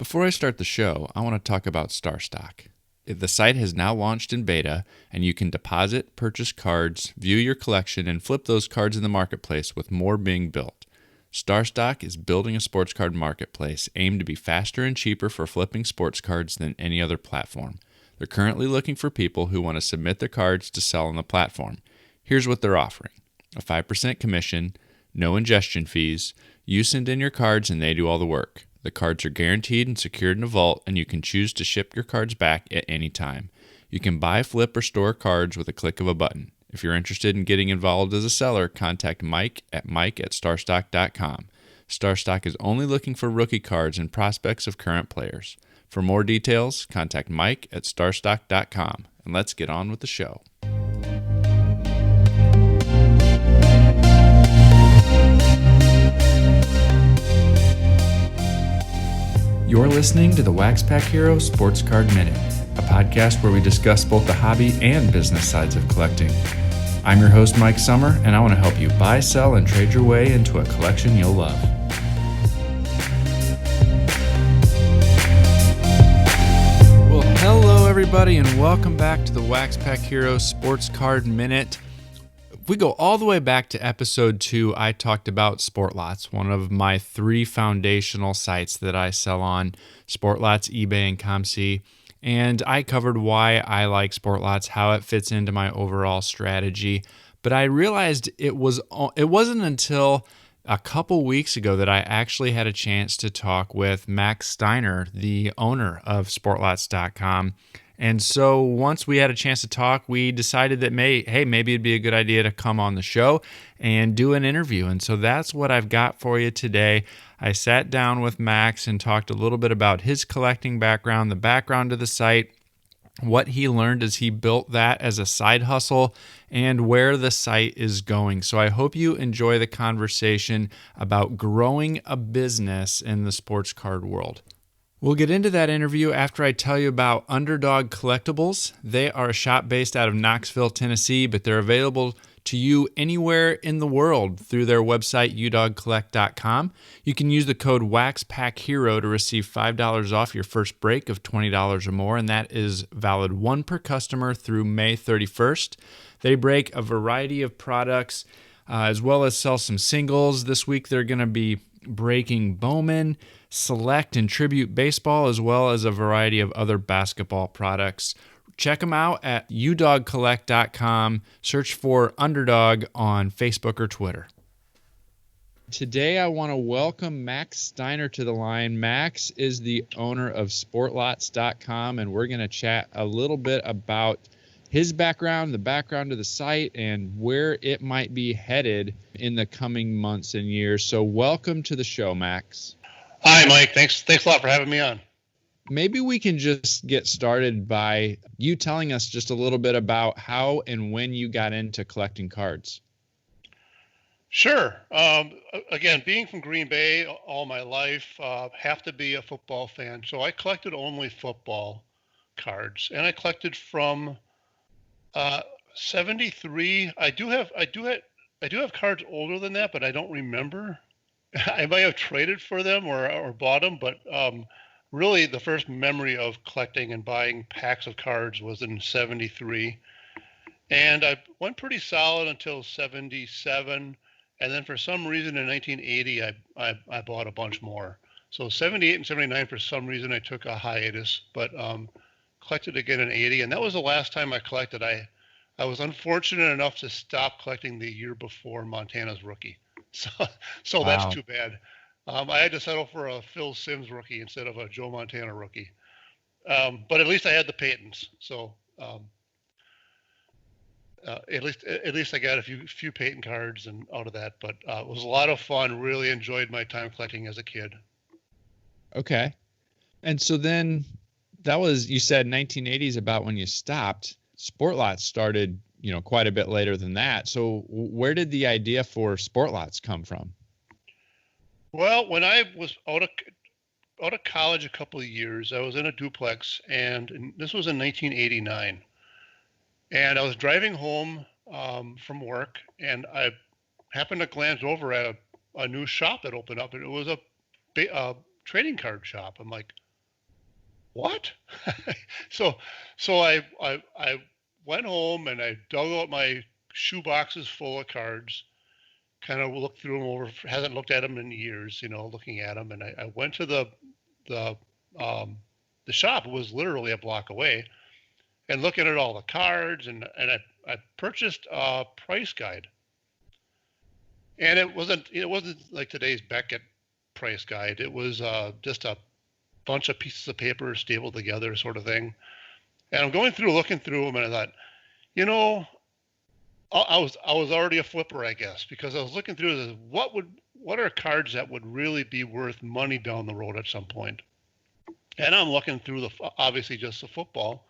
Before I start the show, I want to talk about StarStock. The site has now launched in beta, and you can deposit, purchase cards, view your collection, and flip those cards in the marketplace with more being built. StarStock is building a sports card marketplace aimed to be faster and cheaper for flipping sports cards than any other platform. They're currently looking for people who want to submit their cards to sell on the platform. Here's what they're offering: a 5% commission, no ingestion fees, you send in your cards and they do all the work. The cards are guaranteed and secured in a vault, and you can choose to ship your cards back at any time. You can buy, flip, or store cards with a click of a button. If you're interested in getting involved as a seller, contact mike@starstock.com. StarStock is only looking for rookie cards and prospects of current players. For more details, contact mike@starstock.com. And let's get on with the show. You're listening to the WaxPackHero Sports Card Minute, a podcast where we discuss both the hobby and business sides of collecting. I'm your host, Mike Summer, and I want to help you buy, sell, and trade your way into a collection you'll love. Well, hello everybody, and welcome back to the WaxPackHero Sports Card Minute. If we go all the way back to episode 2, I talked about Sportlots, one of my 3 foundational sites that I sell on: Sportlots, eBay, and ComC. And I covered why I like Sportlots, how it fits into my overall strategy. But I realized it wasn't until a couple weeks ago that I actually had a chance to talk with Max Steiner, the owner of Sportlots.com. And so once we had a chance to talk, we decided that maybe it'd be a good idea to come on the show and do an interview. And so that's what I've got for you today. I sat down with Max and talked a little bit about his collecting background, the background of the site, what he learned as he built that as a side hustle, and where the site is going. So I hope you enjoy the conversation about growing a business in the sports card world. We'll get into that interview after I tell you about Underdog Collectibles. They are a shop based out of Knoxville, Tennessee, but they're available to you anywhere in the world through their website, udogcollect.com. You can use the code WaxPackHero to receive $5 off your first break of $20 or more, and that is valid 1 per customer through May 31st. They break a variety of products as well as sell some singles. This week they're going to be breaking Bowman, Select, and Tribute Baseball, as well as a variety of other basketball products. Check them out at udogcollect.com. Search for Underdog on Facebook or Twitter. Today I want to welcome Max Steiner to the line. Max is the owner of Sportlots.com, and we're going to chat a little bit about his background, the background of the site, and where it might be headed in the coming months and years. So welcome to the show, Max. Hi, Mike. Thanks a lot for having me on. Maybe we can just get started by you telling us just a little bit about how and when you got into collecting cards. Sure. Again, being from Green Bay all my life, have to be a football fan. So I collected only football cards, and I collected from 73. I do have cards older than that, but I don't remember. I might have traded for them or bought them, but really the first memory of collecting and buying packs of cards was in 73. And I went pretty solid until 77. And then for some reason in 1980, I bought a bunch more. So 78 and 79, for some reason, I took a hiatus, but collected again in 80. And that was the last time I collected. I was unfortunate enough to stop collecting the year before Montana's rookie. So Wow. That's too bad. I had to settle for a Phil Simms rookie instead of a Joe Montana rookie. But at least I had the Peytons. So at least I got a few Peyton cards and out of that. But it was a lot of fun. Really enjoyed my time collecting as a kid. Okay. And so then that was, you said 1980s about when you stopped. Sportlots started, quite a bit later than that. So where did the idea for Sportlots come from? Well, when I was out of college a couple of years, I was in a duplex, and this was in 1989. And I was driving home from work, and I happened to glance over at a new shop that opened up, and it was a trading card shop. I'm like, what? so I went home and I dug out my shoe boxes full of cards, kind of looked through them over, hasn't looked at them in years, looking at them. And I went to the, um, the shop. It was literally a block away, and looking at all the cards, and I purchased a price guide. And it wasn't like today's Beckett price guide. It was just a bunch of pieces of paper stapled together, sort of thing. And I'm going through, looking through them, and I thought, you know, I was already a flipper, I guess, because I was looking through this. What are cards that would really be worth money down the road at some point? And I'm looking through obviously just the football,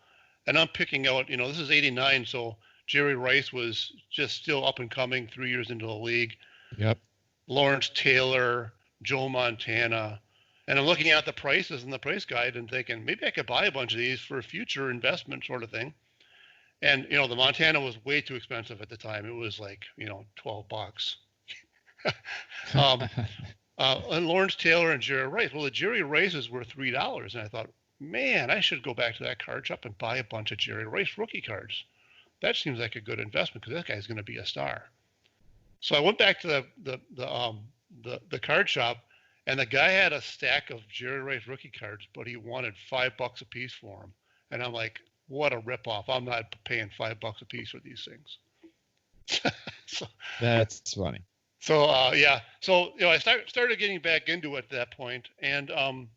and I'm picking out. This is '89, so Jerry Rice was just still up and coming, 3 years into the league. Yep. Lawrence Taylor, Joe Montana. And I'm looking at the prices in the price guide and thinking maybe I could buy a bunch of these for a future investment sort of thing. And the Montana was way too expensive at the time. It was like $12. um, and Lawrence Taylor and Jerry Rice. Well, the Jerry Rices were $3, and I thought, man, I should go back to that card shop and buy a bunch of Jerry Rice rookie cards. That seems like a good investment because that guy's going to be a star. So I went back to the card shop, and the guy had a stack of Jerry Rice rookie cards, but he wanted $5 a piece for them. And I'm like, what a ripoff! I'm not paying $5 a piece for these things. So, That's funny. So yeah, so I started getting back into it at that point, and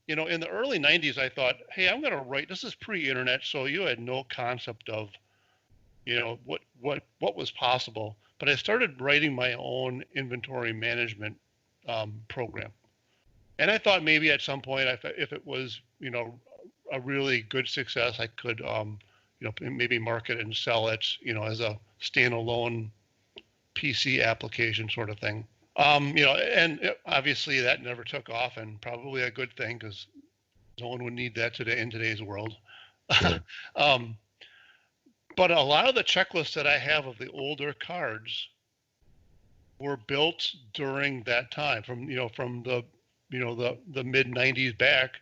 in the early '90s, I thought, hey, I'm going to write. This is pre-internet, so you had no concept of what was possible. But I started writing my own inventory management program, and I thought maybe at some point, if it was a really good success, I could maybe market and sell it as a standalone PC application sort of thing. And obviously that never took off, and probably a good thing because no one would need that today in today's world. Sure. But a lot of the checklists that I have of the older cards were built during that time, from the mid '90s back,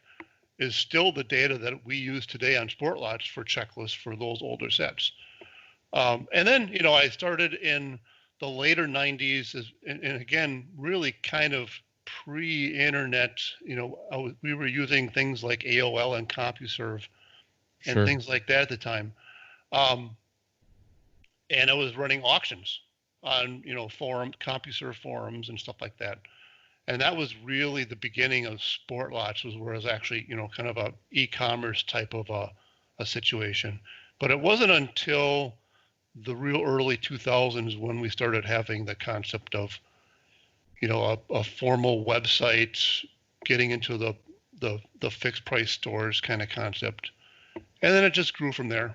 is still the data that we use today on Sportlots for checklists for those older sets. And then I started in the later '90s, and again, really kind of pre-internet. We were using things like AOL and CompuServe and Sure. things like that at the time. And I was running auctions on CompuServe forums and stuff like that. And that was really the beginning of Sportlots, was where it was actually kind of a e-commerce type of a situation. But it wasn't until the real early 2000s when we started having the concept of a formal website, getting into the fixed price stores kind of concept, and then it just grew from there.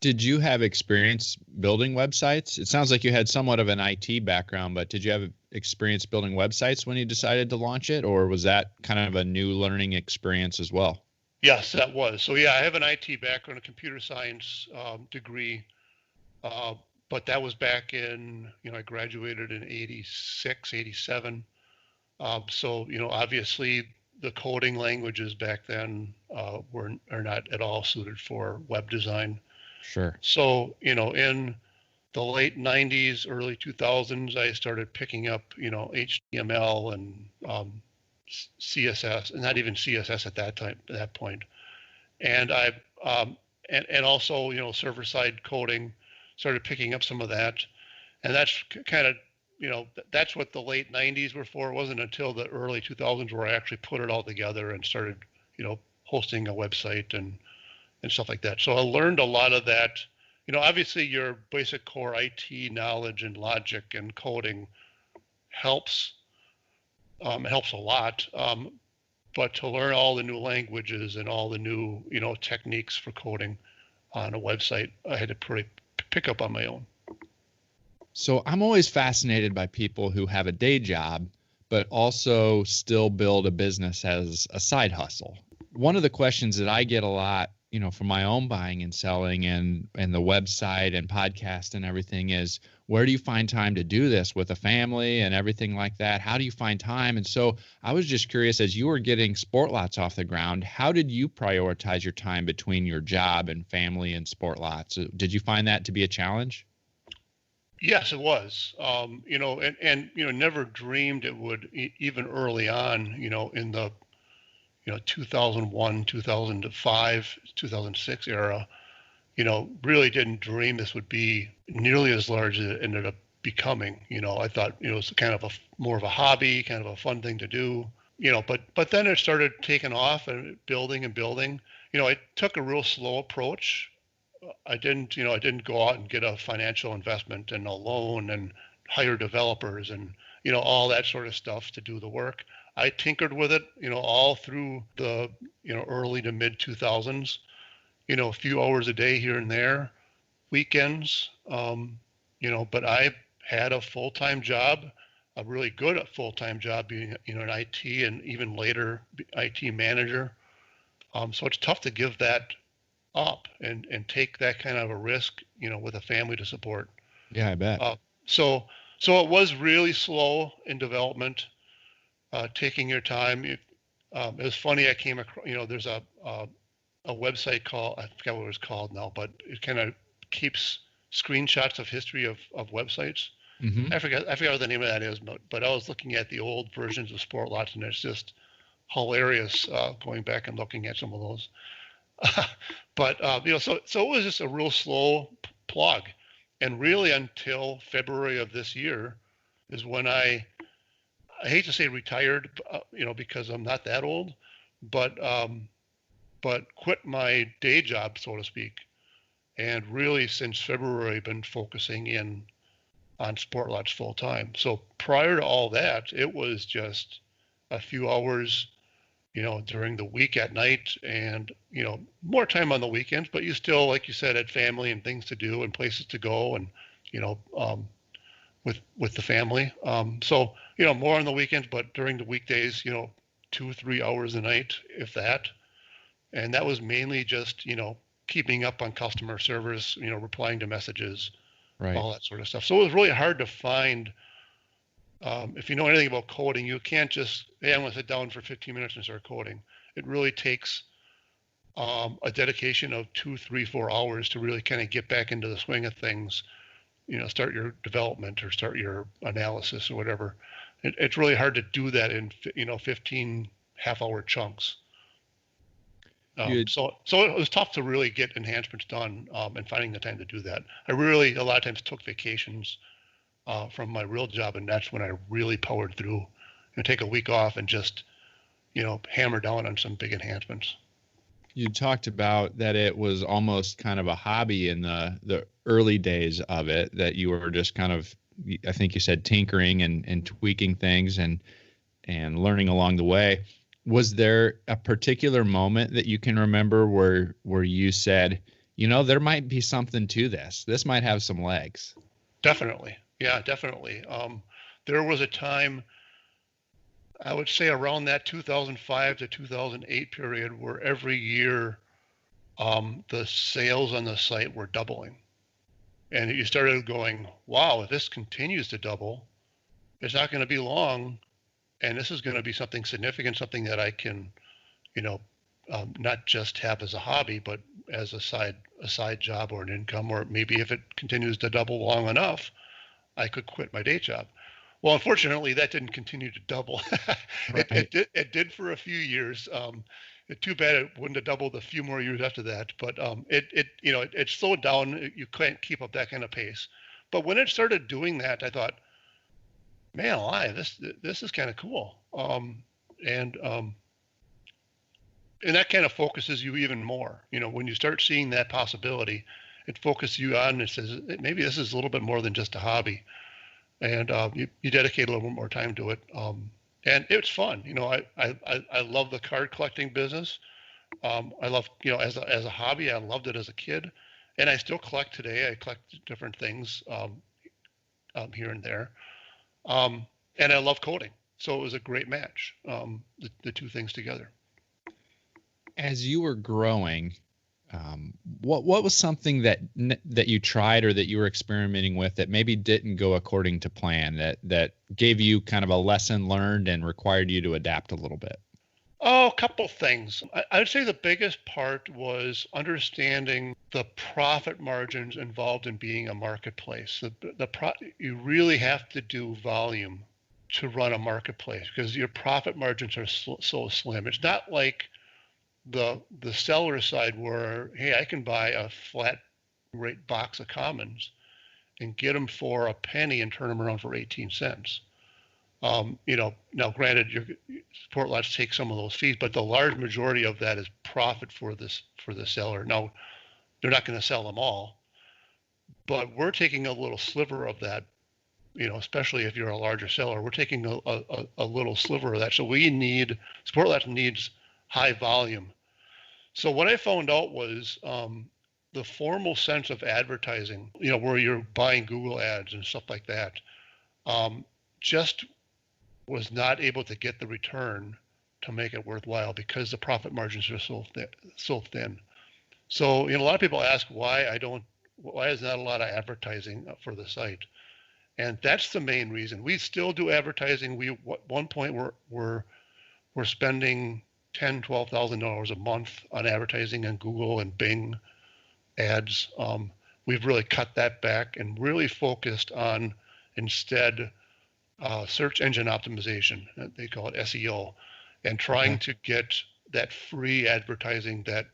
Did you have experience building websites? It sounds like you had somewhat of an IT background, but did you have experience building websites when you decided to launch it, or was that kind of a new learning experience as well? Yes, that was. So yeah, I have an IT background, a computer science degree, but that was back in, I graduated in '86, '87. So obviously the coding languages back then are not at all suited for web design. Sure. So, in the late '90s, early 2000s, I started picking up, HTML and CSS, and not even CSS at that point. And and also, server-side coding, started picking up some of that. And that's kind of, that's what the late '90s were for. It wasn't until the early 2000s where I actually put it all together and started, hosting a website and stuff like that. So I learned a lot of that. Obviously your basic core IT knowledge and logic and coding helps. It helps a lot. But to learn all the new languages and all the new, techniques for coding on a website, I had to pick up on my own. So I'm always fascinated by people who have a day job, but also still build a business as a side hustle. One of the questions that I get a lot for my own buying and selling and the website and podcast and everything is, where do you find time to do this with a family and everything like that? How do you find time? And so I was just curious, as you were getting Sportlots off the ground, how did you prioritize your time between your job and family and Sportlots? Did you find that to be a challenge? Yes, it was. Never dreamed it would even early on, in the 2001, 2005, 2006 era, really didn't dream this would be nearly as large as it ended up becoming. I thought, it was kind of more of a hobby, kind of a fun thing to do, but then it started taking off and building and building. It took a real slow approach. I didn't go out and get a financial investment and a loan and hire developers and, all that sort of stuff to do the work. I tinkered with it, all through the, early to mid 2000s, a few hours a day here and there, weekends, but I had a full-time job, a really good full-time job being, an IT and even later IT manager. So it's tough to give that up and take that kind of a risk, with a family to support. Yeah, I bet. So it was really slow in development, taking your time. It was funny. I came across, there's a website called, I forget what it was called now, but it kind of keeps screenshots of history of websites. Mm-hmm. I forgot what the name of that is, but I was looking at the old versions of Sportlots, and it's just hilarious, going back and looking at some of those. But so it was just a real slow plug, and really until February of this year is when I hate to say retired, because I'm not that old, but quit my day job, so to speak, and really since February been focusing in on Sportlots full time. So prior to all that, it was just a few hours, during the week at night and, more time on the weekends, but you still, like you said, had family and things to do and places to go and, with the family. So, more on the weekends, but during the weekdays, 2 or 3 hours a night, if that. And that was mainly just, keeping up on customer service, replying to messages, Right. all that sort of stuff. So it was really hard to find. If you know anything about coding, you can't just, hey, I'm going to sit down for 15 minutes and start coding. It really takes a dedication of 2, 3, 4 hours to really kind of get back into the swing of things, start your development or start your analysis or whatever. It's really hard to do that in, 15 half-hour chunks. So it was tough to really get enhancements done, and finding the time to do that. I really, a lot of times, took vacations from my real job, and that's when I really powered through and take a week off and just, hammer down on some big enhancements. You talked about that it was almost kind of a hobby in the early days of it, that you were just kind of, I think you said, tinkering and tweaking things and learning along the way. Was there a particular moment that you can remember where you said, there might be something to this? This might have some legs. Definitely. Yeah, definitely. There was a time, I would say around that 2005 to 2008 period, where every year the sales on the site were doubling. And you started going, wow, if this continues to double, it's not going to be long. And this is going to be something significant, something that I can, not just have as a hobby, but as a side job or an income, or maybe if it continues to double long enough, I could quit my day job. Well, unfortunately, that didn't continue to double. Right. It did for a few years. Too bad it wouldn't have doubled a few more years after that. But it slowed down. You can't keep up that kind of pace. But when it started doing that, I thought, man alive, this is kind of cool. And that kind of focuses you even more. When you start seeing that possibility, it focuses you on and it says, maybe this is a little bit more than just a hobby. And you dedicate a little bit more time to it. And it's fun. I love the card collecting business. I love, as a hobby, I loved it as a kid. And I still collect today. I collect different things here and there. And I love coding. So it was a great match, the two things together. As you were growing, What was something that you tried or that you were experimenting with that maybe didn't go according to plan, that gave you kind of a lesson learned and required you to adapt a little bit? Oh, a couple things. I would say the biggest part was understanding the profit margins involved in being a marketplace. You really have to do volume to run a marketplace because your profit margins are so slim. It's not like the seller side where, hey, I can buy a flat rate box of commons and get them for a penny and turn them around for 18 cents. Now granted, your Sportlots take some of those fees, but the large majority of that is profit for the seller. Now they're not going to sell them all, but we're taking a little sliver of that. Especially if you're a larger seller, we're taking a little sliver of that. So Sportlots needs high volume. So what I found out was the formal sense of advertising, where you're buying Google ads and stuff like that, just was not able to get the return to make it worthwhile because the profit margins are so thin. So, a lot of people ask why is not a lot of advertising for the site? And that's the main reason. We still do advertising. We at one point we're spending $10,000-$12,000 a month on advertising on Google and Bing ads. We've really cut that back and really focused on instead search engine optimization. They call it SEO, and trying to get that free advertising that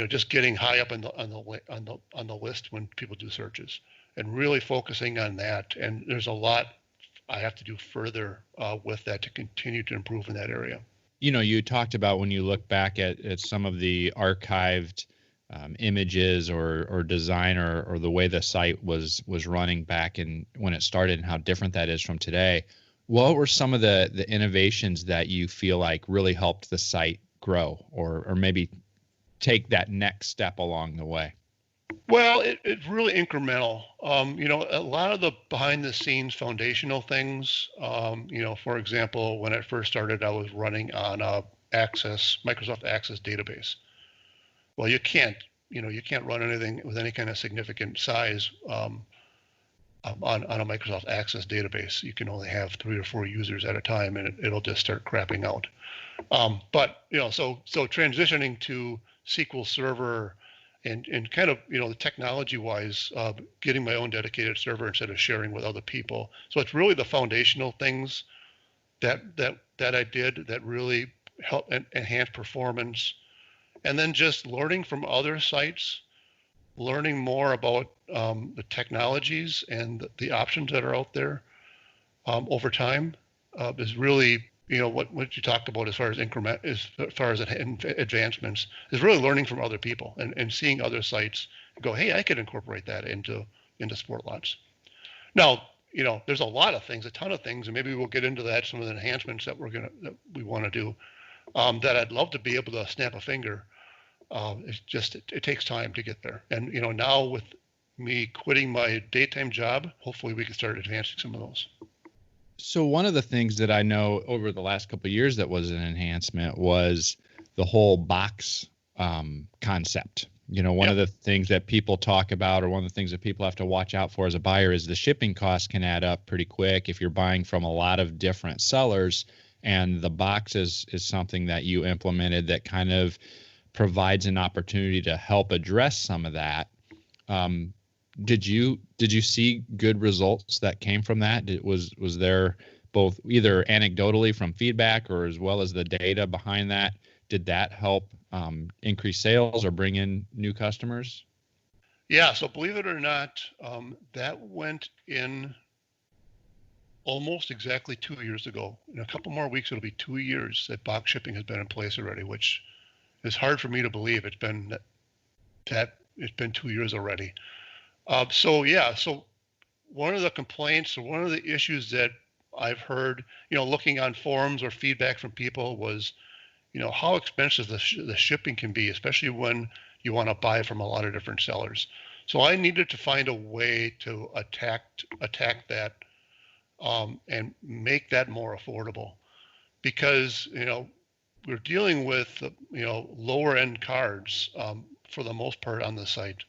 just getting high up on the list when people do searches, and really focusing on that. And there's a lot I have to do further with that to continue to improve in that area. You talked about when you look back at some of the archived images or design or the way the site was running back in when it started and how different that is from today. What were some of the innovations that you feel like really helped the site grow or maybe take that next step along the way? Well, it's really incremental. A lot of the behind the scenes foundational things, for example, when I first started, I was running on Microsoft Access database. Well, you can't run anything with any kind of significant size on a Microsoft Access database. You can only have 3 or 4 users at a time, and it'll just start crapping out. But so transitioning to SQL Server and kind of the technology wise, getting my own dedicated server instead of sharing with other people. So it's really the foundational things that I did that really help enhance performance. And then just learning from other sites, learning more about the technologies and the options that are out there over time is really, what you talked about as far as advancements is really learning from other people and seeing other sites and go, hey, I could incorporate that into Sportlots. Now, there's a lot of things, a ton of things, and maybe we'll get into that, some of the enhancements that we want to do that I'd love to be able to snap a finger. It takes time to get there. And, now with me quitting my daytime job, hopefully we can start advancing some of those. So one of the things that I know over the last couple of years that was an enhancement was the whole box concept. One of the things that people talk about, or one of the things that people have to watch out for as a buyer, is the shipping costs can add up pretty quick if you're buying from a lot of different sellers. And the box is something that you implemented that kind of provides an opportunity to help address some of that. Did you see good results that came from that? Was there both either anecdotally from feedback or as well as the data behind that? Did that help increase sales or bring in new customers? Yeah, so believe it or not, that went in almost exactly 2 years ago. In a couple more weeks, it'll be 2 years that box shipping has been in place already, which is hard for me to believe. It's been 2 years already. So one of the complaints or one of the issues that I've heard, looking on forums or feedback from people was, how expensive the shipping can be, especially when you want to buy from a lot of different sellers. So I needed to find a way to attack that and make that more affordable, because we're dealing with lower end cards for the most part on the site.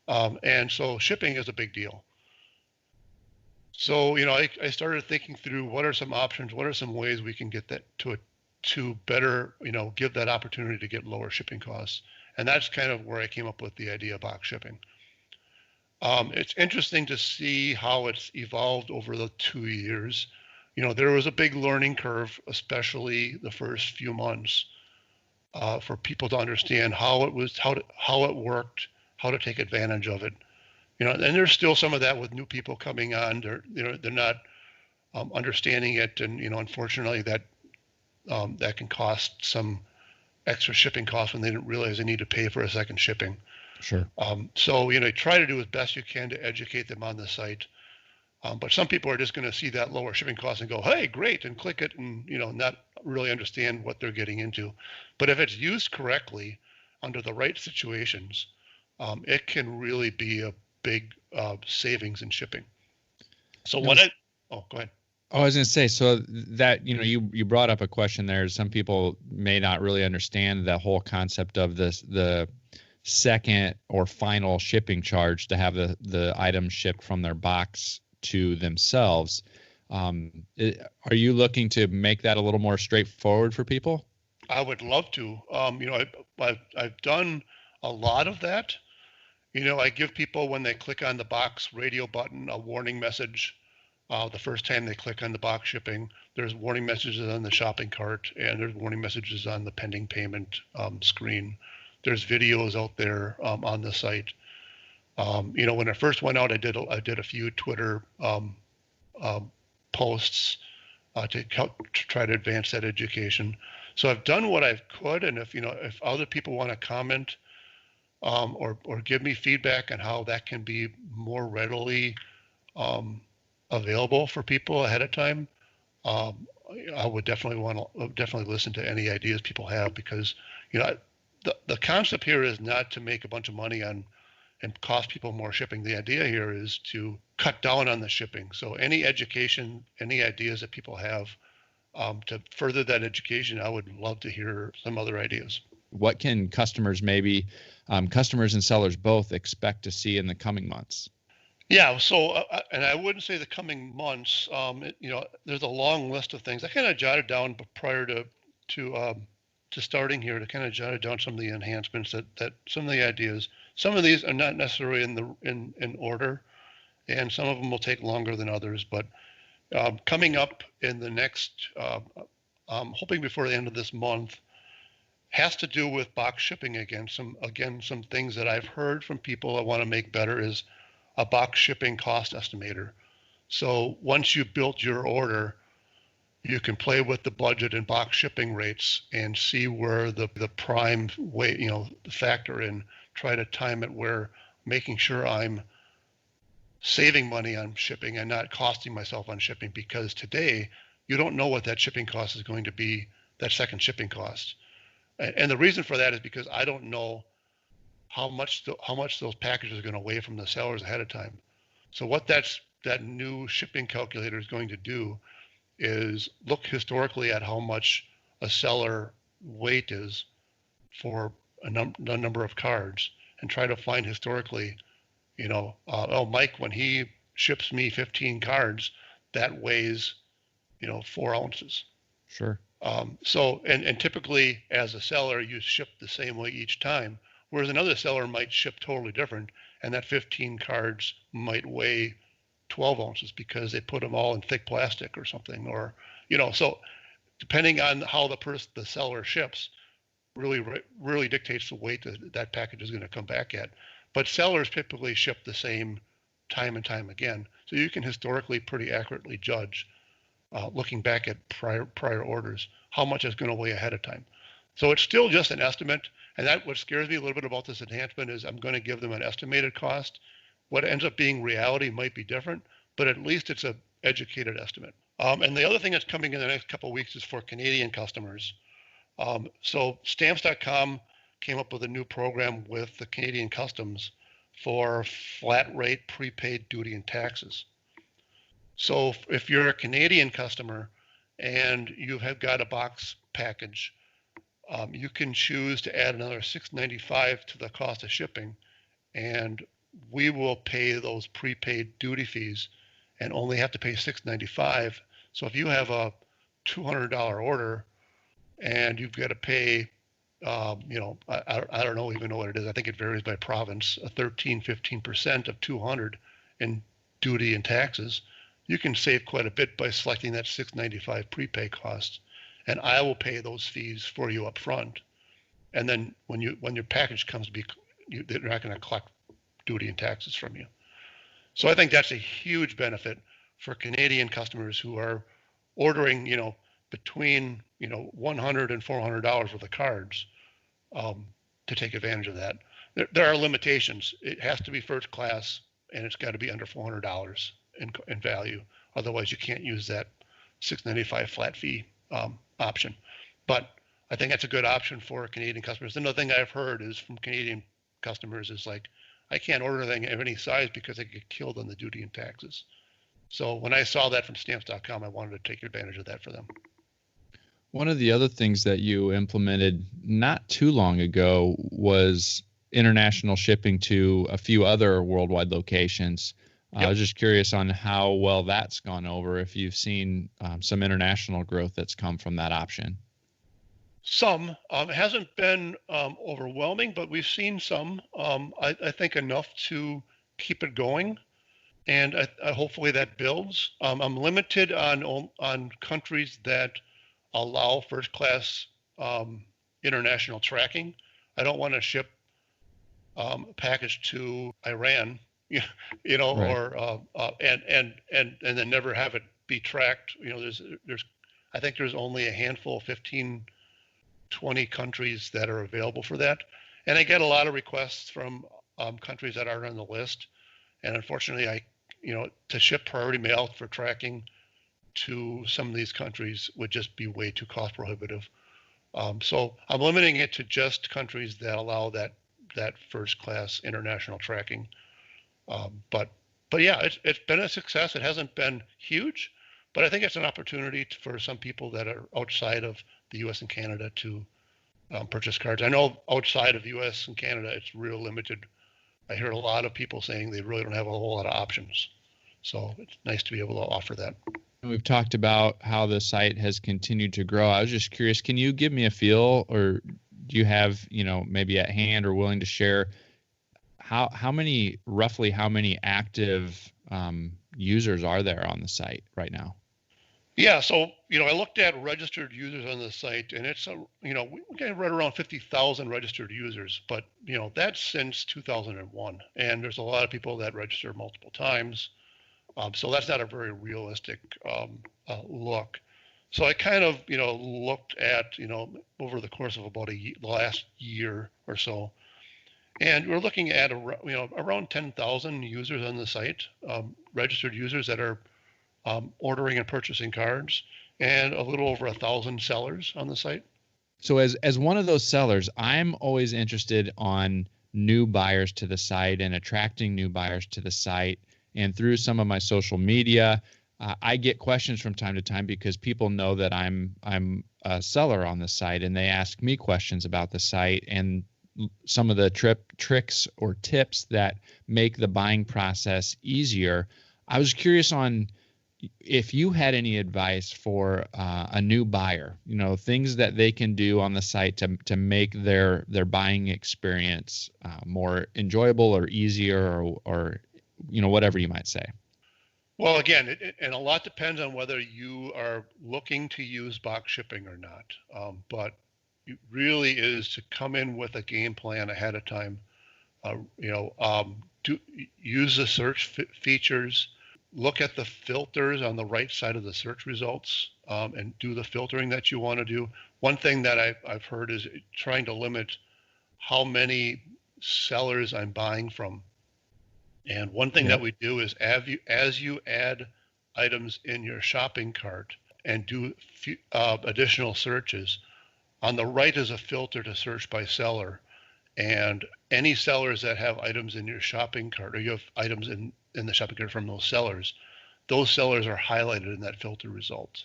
And so shipping is a big deal. So, I started thinking through what are some options, what are some ways we can get that to better, give that opportunity to get lower shipping costs. And that's kind of where I came up with the idea of box shipping. It's interesting to see how it's evolved over the 2 years. There was a big learning curve, especially the first few months, for people to understand how it worked, how to take advantage of it. And there's still some of that with new people coming on. They're not understanding it, and unfortunately, that can cost some extra shipping costs when they didn't realize they need to pay for a second shipping. Sure. So try to do as best you can to educate them on the site. But some people are just going to see that lower shipping cost and go, "Hey, great," and click it, and not really understand what they're getting into. But if it's used correctly under the right situations, it can really be a big savings in shipping. So go ahead. I was going to say, so that, you brought up a question there. Some people may not really understand the whole concept of the second or final shipping charge to have the item shipped from their box to themselves. Are you looking to make that a little more straightforward for people? I would love to. I've done a lot of that. I give people, when they click on the box radio button, a warning message. The first time they click on the box shipping, there's warning messages on the shopping cart, and there's warning messages on the pending payment screen. There's videos out there on the site. When I first went out, I did a few Twitter posts to try to advance that education. So I've done what I could, and if other people want to comment or give me feedback on how that can be more readily available for people ahead of time, I would definitely listen to any ideas people have, because the concept here is not to make a bunch of money on and cost people more shipping. The idea here is to cut down on the shipping. So any education, any ideas that people have to further that education, I would love to hear some other ideas. What can customers customers and sellers both expect to see in the coming months? Yeah, so and I wouldn't say the coming months. There's a long list of things I kind of jotted down prior to starting here, to kind of jotted down some of the enhancements that some of the ideas. Some of these are not necessarily in order, and some of them will take longer than others. But coming up in the next, I'm hoping before the end of this month, has to do with box shipping again. Some things that I've heard from people I want to make better is a box shipping cost estimator. So once you've built your order, you can play with the budget and box shipping rates and see where the prime weight, factor in, try to time it where making sure I'm saving money on shipping and not costing myself on shipping, because today you don't know what that shipping cost is going to be, that second shipping cost. And the reason for that is because I don't know how much those packages are going to weigh from the sellers ahead of time. So what that new shipping calculator is going to do is look historically at how much a seller weight is for a number of cards, and try to find historically, Mike, when he ships me 15 cards, that weighs, 4 ounces. Sure. So typically as a seller, you ship the same way each time, whereas another seller might ship totally different, and that 15 cards might weigh 12 ounces because they put them all in thick plastic or something, or, so depending on how the seller ships really dictates the weight that package is going to come back at. But sellers typically ship the same time and time again. So you can historically pretty accurately judge, looking back at prior orders, how much it's going to weigh ahead of time. So it's still just an estimate. And what scares me a little bit about this enhancement is I'm going to give them an estimated cost. What ends up being reality might be different, but at least it's an educated estimate. And the other thing that's coming in the next couple of weeks is for Canadian customers. So stamps.com came up with a new program with the Canadian Customs for flat rate prepaid duty and taxes. So if you're a Canadian customer and you have got a box package, You can choose to add another $6.95 to the cost of shipping, and we will pay those prepaid duty fees and only have to pay $6.95. So if you have a $200 order and you've got to pay, I don't know even know what it is. I think it varies by province, a 15% of 200 in duty and taxes. You can save quite a bit by selecting that $6.95 prepay cost, and I will pay those fees for you up front. And then when your package comes to be, they're not going to collect duty and taxes from you. So I think that's a huge benefit for Canadian customers who are ordering, between $100 and $400 worth of cards, to take advantage of that. There are limitations. It has to be first class, and it's got to be under $400 in value. Otherwise, you can't use that $6.95 flat fee option. But I think that's a good option for Canadian customers. Another thing I've heard is from Canadian customers is like, I can't order anything of any size because I get killed on the duty and taxes. So when I saw that from stamps.com, I wanted to take advantage of that for them. One of the other things that you implemented not too long ago was international shipping to a few other worldwide locations. Yep. I was just curious on how well that's gone over, if you've seen some international growth that's come from that option. Some. It hasn't been overwhelming, but we've seen some. I think enough to keep it going, and hopefully that builds. I'm limited on countries that allow first class international tracking. I don't want to ship a package to Iran, right. Or and then never have it be tracked. I think there's only a handful, 15, 20 countries that are available for that, and I get a lot of requests from countries that aren't on the list, and unfortunately, to ship priority mail for tracking to some of these countries would just be way too cost prohibitive. So I'm limiting it to just countries that allow that first class international tracking. But yeah, it's been a success. It hasn't been huge, but I think it's an opportunity for some people that are outside of the U.S. and Canada to purchase cards. I know outside of the U.S. and Canada, it's real limited. I hear a lot of people saying they really don't have a whole lot of options. So it's nice to be able to offer that. We've talked about how the site has continued to grow. I was just curious, can you give me a feel, or do you have, maybe at hand or willing to share roughly how many active users are there on the site right now? Yeah, so I looked at registered users on the site, and it's we got right around 50,000 registered users, but that's since 2001, and there's a lot of people that register multiple times, so that's not a very realistic look. So I kind of looked at over the course of about the last year or so, and we're looking at around 10,000 users on the site, registered users that are ordering and purchasing cards, and a little over 1,000 sellers on the site. So as one of those sellers, I'm always interested on new buyers to the site and attracting new buyers to the site. And through some of my social media, I get questions from time to time because people know that I'm a seller on the site, and they ask me questions about the site and some of the tricks or tips that make the buying process easier. I was curious on if you had any advice for a new buyer, things that they can do on the site to make their buying experience more enjoyable or easier or whatever you might say. Well, again, and a lot depends on whether you are looking to use box shipping or not. But it really is to come in with a game plan ahead of time. Use the search features. Look at the filters on the right side of the search results, and do the filtering that you want to do. One thing that I've heard is trying to limit how many sellers I'm buying from. And one thing that we do is as you add items in your shopping cart and do additional searches, on the right is a filter to search by seller. And any sellers that have items in your shopping cart, or you have items in the shopping cart from those sellers are highlighted in that filter result.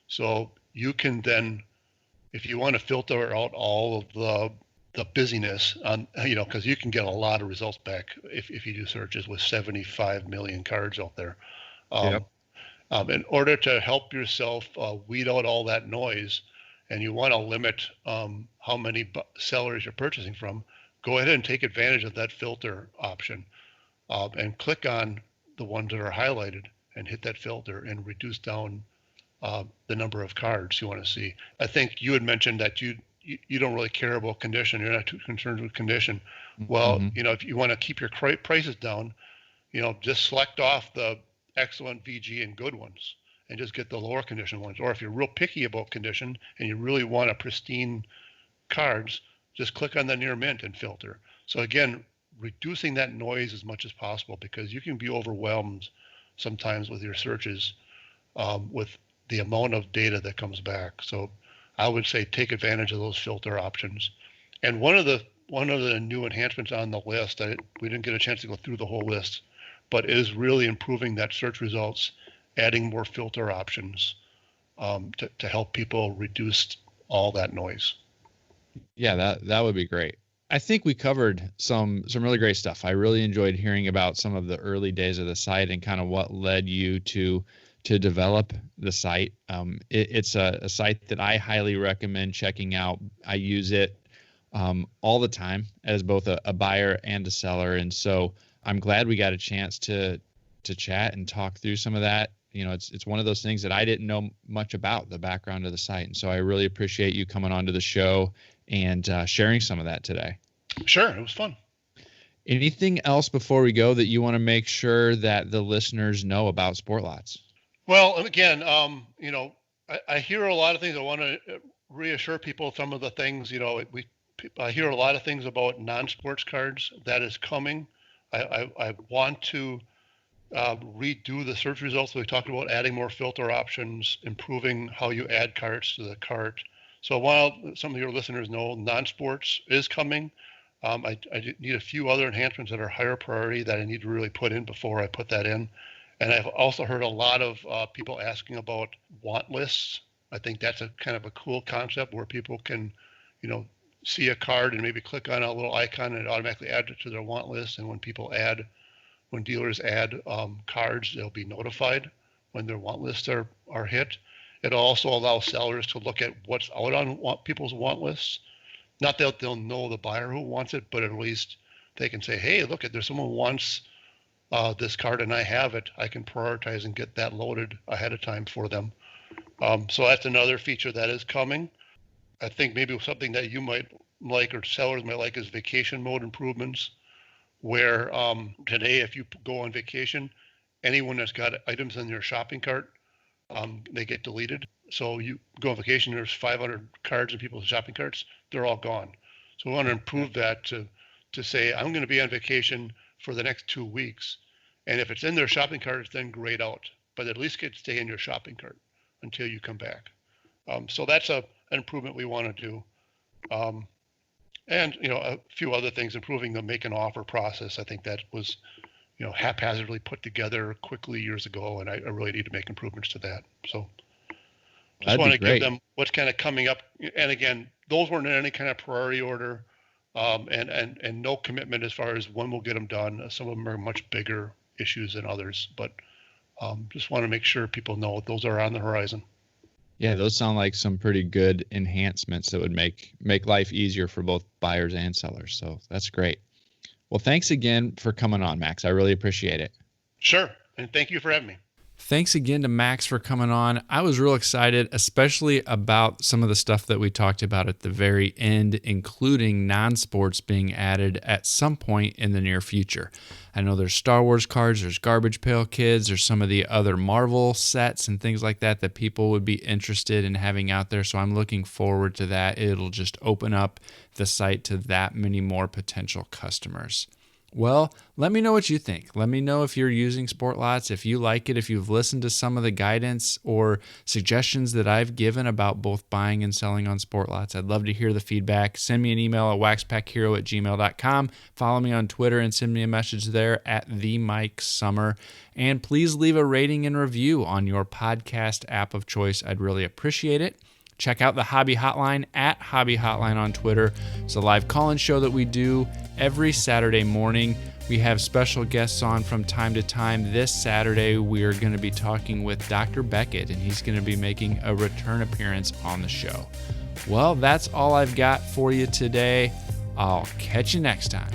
So you can then if you want to filter out all of the busyness on, because you can get a lot of results back if you do searches with 75 million cards out there. Yep. In order to help yourself weed out all that noise, and you want to limit how many sellers you're purchasing from, go ahead and take advantage of that filter option and click on the ones that are highlighted and hit that filter and reduce down the number of cards you want to see. I think you had mentioned that you don't really care about condition. You're not too concerned with condition. Well, Mm-hmm. if you want to keep your prices down, just select off the excellent VG and good ones and just get the lower condition ones. Or if you're real picky about condition and you really want a pristine cards, just click on the near mint and filter. So again, reducing that noise as much as possible, because you can be overwhelmed sometimes with your searches with the amount of data that comes back. So I would say take advantage of those filter options. And one of the new enhancements on the list, we didn't get a chance to go through the whole list, but is really improving that search results, adding more filter options to help people reduce all that noise. Yeah, that would be great. I think we covered some really great stuff. I really enjoyed hearing about some of the early days of the site and kind of what led you to develop the site. It's a site that I highly recommend checking out. I use it all the time as both a buyer and a seller, and so I'm glad we got a chance to chat and talk through some of that. It's one of those things that I didn't know much about, the background of the site, and so I really appreciate you coming onto the show and sharing some of that today. Sure, it was fun. Anything else before we go that you want to make sure that the listeners know about Sportlots? Well, again, I hear a lot of things. I want to reassure people some of the things. I hear a lot of things about non-sports cards. That is coming. I want to redo the search results. We talked about adding more filter options, improving how you add cards to the cart. So while some of your listeners know non-sports is coming, I need a few other enhancements that are higher priority that I need to really put in before I put that in. And I've also heard a lot of people asking about want lists. I think that's a kind of a cool concept where people can, see a card and maybe click on a little icon and it automatically adds it to their want list. And when dealers add cards, they'll be notified when their want lists are hit. It also allows sellers to look at what's out on people's want lists. Not that they'll know the buyer who wants it, but at least they can say, hey, look, there's someone who wants this card and I have it. I can prioritize and get that loaded ahead of time for them. So that's another feature that is coming. I think maybe something that you might like or sellers might like is vacation mode improvements, where today if you go on vacation, anyone that's got items in their shopping cart, they get deleted. So you go on vacation, there's 500 cards in people's shopping carts, they're all gone. So we want to improve that to say, I'm going to be on vacation for the next 2 weeks. And if it's in their shopping cart, it's then grayed out, but at least get to stay in your shopping cart until you come back. So that's an improvement we want to do. And, a few other things, improving the make an offer process. I think that was, haphazardly put together quickly years ago, and I really need to make improvements to that. So just want to give them what's kind of coming up. And again, those weren't in any kind of priority order, and no commitment as far as when we'll get them done. Some of them are much bigger issues than others, but just want to make sure people know those are on the horizon. Yeah, those sound like some pretty good enhancements that would make life easier for both buyers and sellers. So that's great. Well, thanks again for coming on, Max. I really appreciate it. Sure. And thank you for having me. Thanks again to Max for coming on. I was real excited, especially about some of the stuff that we talked about at the very end, including non-sports being added at some point in the near future. I know there's Star Wars cards, there's Garbage Pail Kids, there's some of the other Marvel sets and things like that that people would be interested in having out there. So I'm looking forward to that. It'll just open up the site to that many more potential customers. Well, let me know what you think. Let me know if you're using Sportlots, if you like it, if you've listened to some of the guidance or suggestions that I've given about both buying and selling on Sportlots. I'd love to hear the feedback. Send me an email at waxpackhero@gmail.com. Follow me on Twitter and send me a message there at @TheMikeSummer. And please leave a rating and review on your podcast app of choice. I'd really appreciate it. Check out the Hobby Hotline at Hobby Hotline on Twitter. It's a live call-in show that we do every Saturday morning. We have special guests on from time to time. This Saturday, we are going to be talking with Dr. Beckett, and he's going to be making a return appearance on the show. Well, that's all I've got for you today. I'll catch you next time.